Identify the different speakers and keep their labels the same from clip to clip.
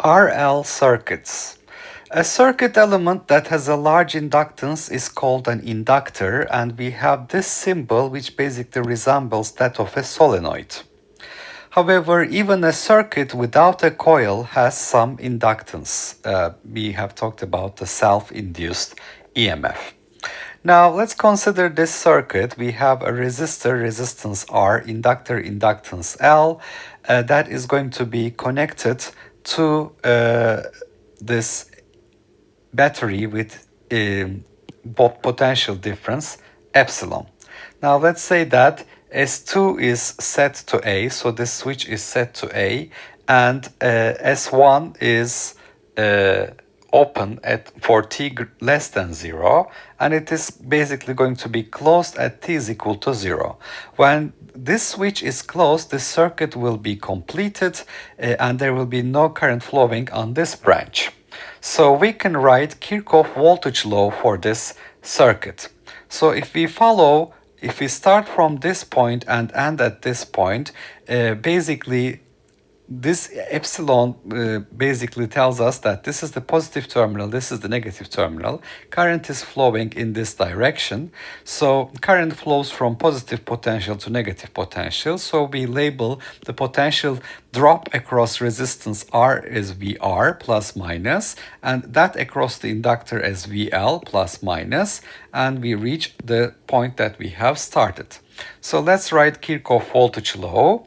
Speaker 1: RL circuits. A circuit element that has a large inductance is called an inductor, and we have this symbol which basically resembles that of a solenoid. However, even a circuit without a coil has some inductance. We have talked about the self-induced EMF. Now let's consider this circuit. We have a resistor, resistance R, inductor, inductance L, that is going to be connected to this battery with potential difference epsilon. Now let's say that S2 is set to A, so this switch is set to A, and S1 is open for t less than 0, and it is basically going to be closed at t is equal to 0. When this switch is closed, the circuit will be completed and there will be no current flowing on this branch. So we can write Kirchhoff voltage law for this circuit. So if we start from this point and end at this point, basically this epsilon basically tells us that this is the positive terminal, this is the negative terminal. Current is flowing in this direction. So current flows from positive potential to negative potential. So we label the potential drop across resistance R as VR plus minus, and that across the inductor as VL plus minus, and we reach the point that we have started. So let's write Kirchhoff voltage law.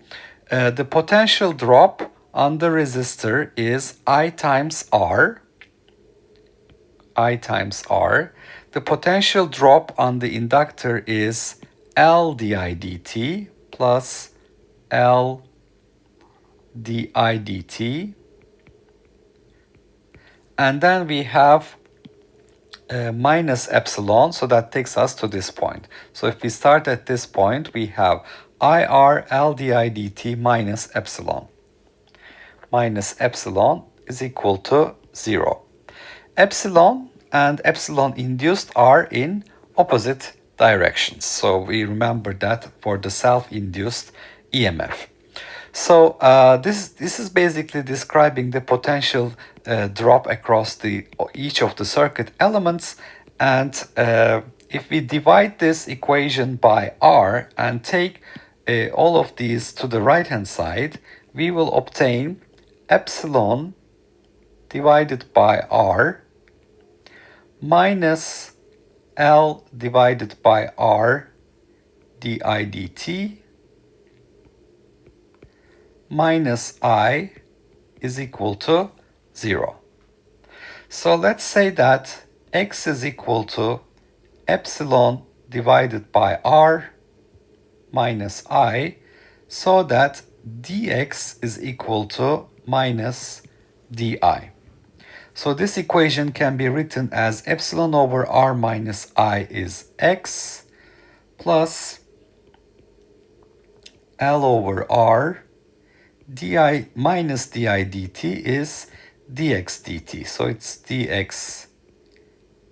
Speaker 1: The potential drop on the resistor is I times R. I times R. The potential drop on the inductor is L di dt plus L di dt. And then we have minus epsilon, so that takes us to this point. So if we start at this point, we have IR L di dt minus epsilon. Minus epsilon is equal to 0. Epsilon and epsilon induced are in opposite directions. So we remember that for the self-induced EMF. So this is basically describing the potential drop across each of the circuit elements. And if we divide this equation by R and take all of these to the right hand side, we will obtain epsilon divided by R minus L divided by R di dt minus I is equal to 0. So let's say that x is equal to epsilon divided by R minus I, so that dx is equal to minus di. So this equation can be written as epsilon over R minus I is x plus L over R di minus di dt is dx dt. So it's dx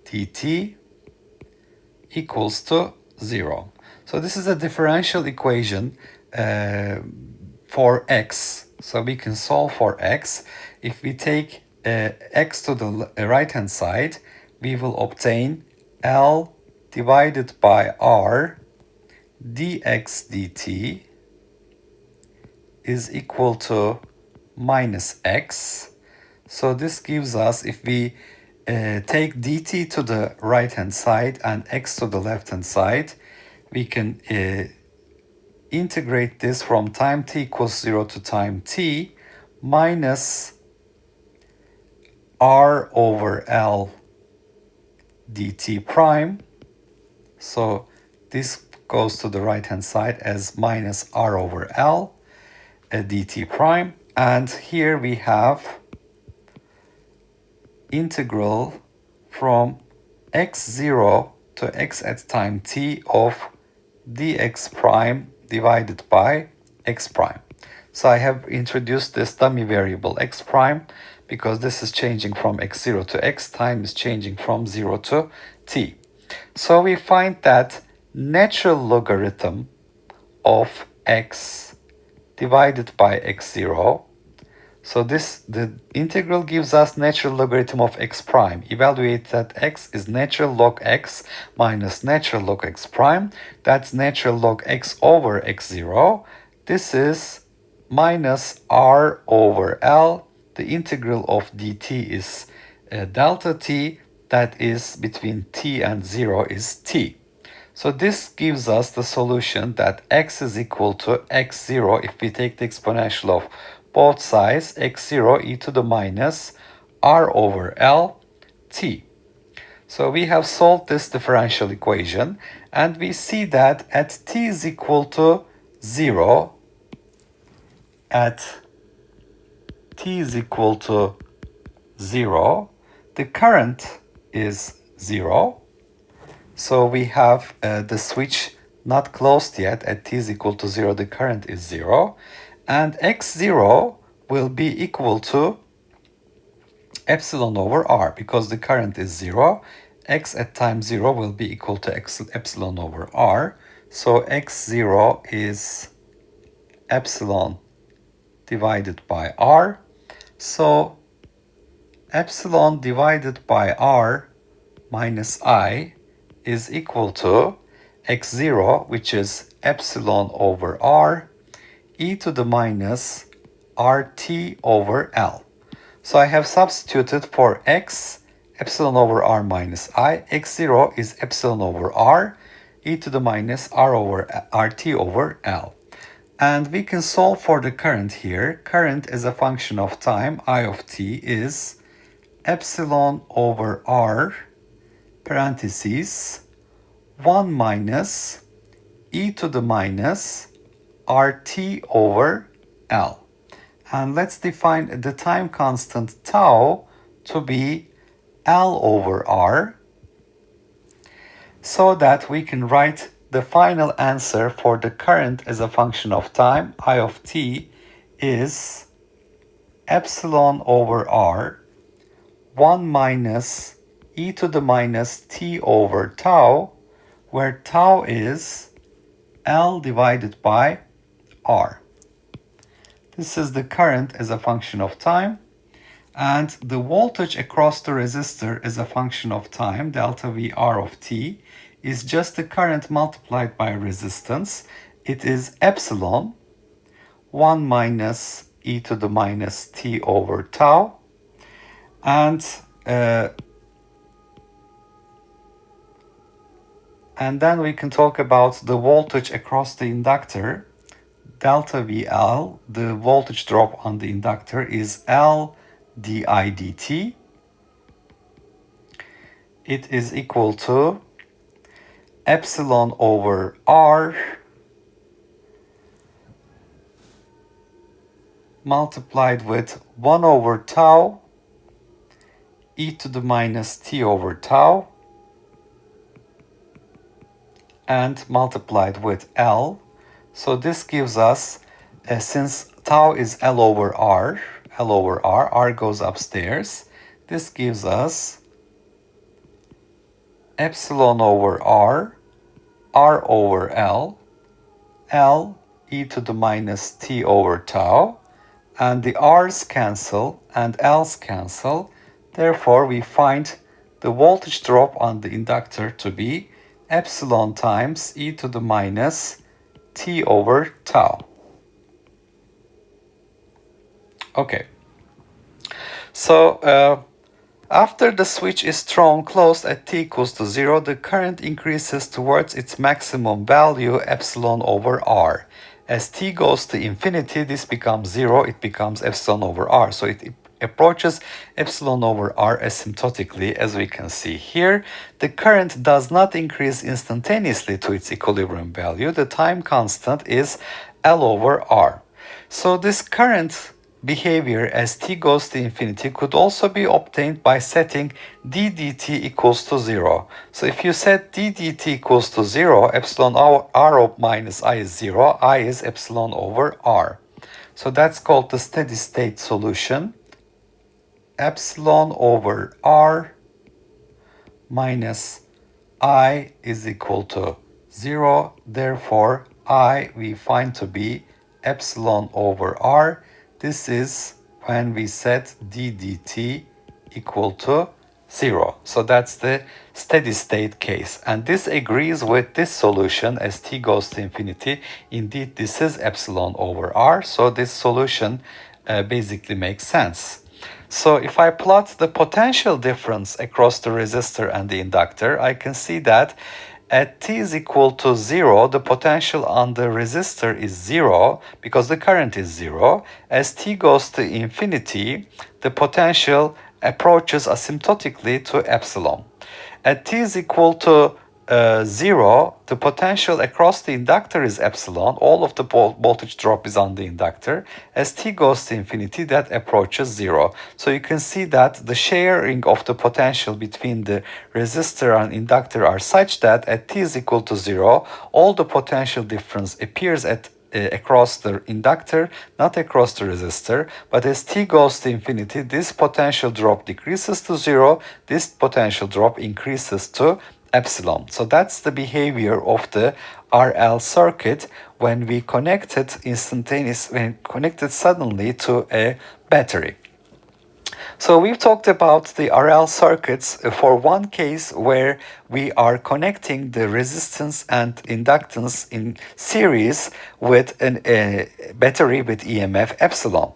Speaker 1: dt equals to 0. So this is a differential equation for x. So we can solve for x. If we take x to the right hand side, we will obtain L divided by R dx dt is equal to minus x. So this gives us, if we take dt to the right hand side and x to the left hand side, we can integrate this from time t equals 0 to time t minus R over L dt prime. So this goes to the right hand side as minus R over L dt prime. And here we have integral from x0 to x at time t of dx prime divided by x prime. So I have introduced this dummy variable x prime because this is changing from x0 to x, time is changing from 0 to t. So we find that natural logarithm of x divided by x0, So the integral gives us natural logarithm of x prime. Evaluate that x is natural log x minus natural log x prime. That's natural log x over x0. This is minus r over L. The integral of dt is delta t. That is between t and 0 is t. So this gives us the solution that x is equal to x0 if we take the exponential of both sides, x0 e to the minus r over L t. So we have solved this differential equation and we see that at t is equal to 0, at t is equal to 0, the current is 0. So we have the switch not closed yet. At t is equal to 0, the current is 0. And x0 will be equal to epsilon over r because the current is 0. X at time 0 will be equal to epsilon over r. So x0 is epsilon divided by r. So epsilon divided by r minus I is equal to x0, which is epsilon over r, e to the minus rt over L. So I have substituted for x, epsilon over r minus I. x0 is epsilon over r, e to the minus r over rt over L. And we can solve for the current here. Current as a function of time, I of t, is epsilon over r, parentheses, 1 minus e to the minus rt over L. And let's define the time constant tau to be L over R so that we can write the final answer for the current as a function of time, I of t, is epsilon over R, 1 minus e to the minus t over tau, where tau is L divided by R. This is the current as a function of time, and the voltage across the resistor as a function of time, delta V R of t, is just the current multiplied by resistance. It is epsilon, 1 minus e to the minus t over tau, and then we can talk about the voltage across the inductor. Delta VL, the voltage drop on the inductor, is L di dt. It is equal to epsilon over R multiplied with 1 over tau e to the minus t over tau and multiplied with L. So this gives us, since tau is L over R, R goes upstairs, this gives us epsilon over R, R over L, L e to the minus t over tau, and the R's cancel and L's cancel. Therefore, we find the voltage drop on the inductor to be epsilon times e to the minus t over tau. Okay. So after the switch is thrown closed at t equals to 0, the current increases towards its maximum value epsilon over r. As t goes to infinity, this becomes 0, it becomes epsilon over r. So it approaches epsilon over r asymptotically, as we can see here. The current does not increase instantaneously to its equilibrium value. The time constant is L over r. So this current behavior as t goes to infinity could also be obtained by setting d dt equals to 0. So if you set d dt equals to 0, epsilon r of minus I is 0, I is epsilon over r. So that's called the steady state solution. Epsilon over r minus I is equal to 0. Therefore, I we find to be epsilon over r. This is when we set d dt equal to 0. So that's the steady state case. And this agrees with this solution as t goes to infinity. Indeed, this is epsilon over r. So this solution basically makes sense. So if I plot the potential difference across the resistor and the inductor, I can see that at t is equal to 0, the potential on the resistor is 0 because the current is 0. As t goes to infinity, the potential approaches asymptotically to epsilon. At t is equal to 0, the potential across the inductor is epsilon. All of the voltage drop is on the inductor. As t goes to infinity, that approaches 0. So you can see that the sharing of the potential between the resistor and inductor are such that at t is equal to 0, all the potential difference appears at across the inductor, not across the resistor. But as t goes to infinity, this potential drop decreases to 0, this potential drop increases to epsilon. So that's the behavior of the RL circuit when we connect it suddenly to a battery. So we've talked about the RL circuits for one case where we are connecting the resistance and inductance in series with a battery with EMF epsilon.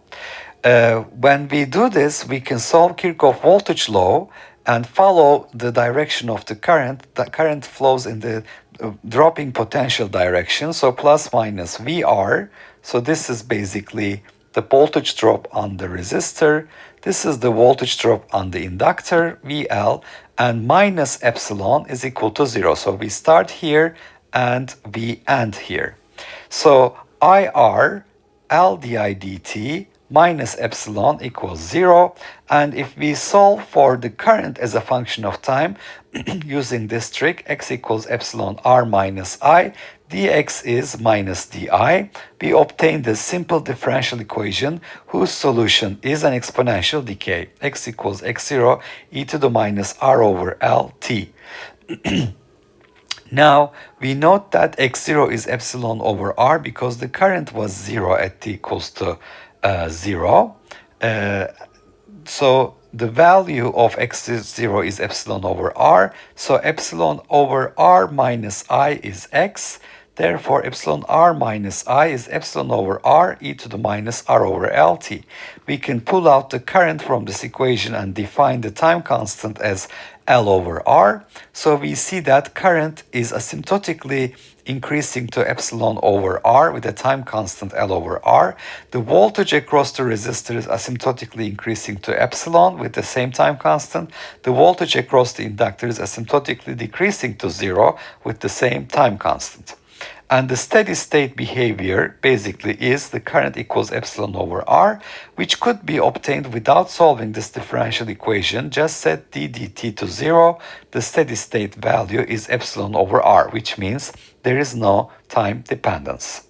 Speaker 1: When we do this, we can solve Kirchhoff voltage law and follow the direction of the current. The current flows in the dropping potential direction, so plus minus VR. So this is basically the voltage drop on the resistor. This is the voltage drop on the inductor, VL, and minus epsilon is equal to 0. So we start here and we end here. So IR L di dt minus epsilon equals 0. And if we solve for the current as a function of time using this trick, x equals epsilon r minus I, dx is minus di, we obtain the simple differential equation whose solution is an exponential decay. X equals x0 e to the minus r over L t. Now, we note that x0 is epsilon over r because the current was 0 at t equals to 0. So the value of x0 is epsilon over r. So epsilon over r minus I is x. Therefore, epsilon r minus I is epsilon over r e to the minus r over Lt. We can pull out the current from this equation and define the time constant as L over R. So we see that current is asymptotically increasing to epsilon over R with a time constant L over R. The voltage across the resistor is asymptotically increasing to epsilon with the same time constant. The voltage across the inductor is asymptotically decreasing to 0 with the same time constant. And the steady state behavior basically is the current equals epsilon over R, which could be obtained without solving this differential equation. Just set d dt to 0. The steady state value is epsilon over R, which means there is no time dependence.